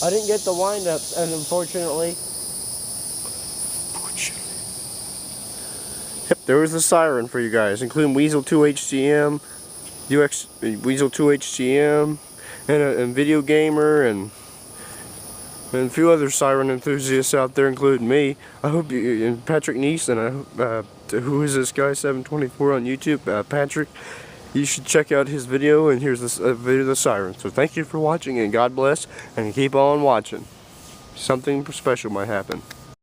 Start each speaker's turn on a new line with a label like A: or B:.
A: I didn't get the windup, and unfortunately. Yep, there was the siren for you guys, including Weasel 2 HCM, Weasel 2 HCM, and Video Gamer, and a few other siren enthusiasts out there, including me. I hope you, and Patrick Neese, and who is this guy, 724 on YouTube, Patrick. You should check out his video, and here's this video of the siren. So thank you for watching, and God bless, and keep on watching. Something special might happen.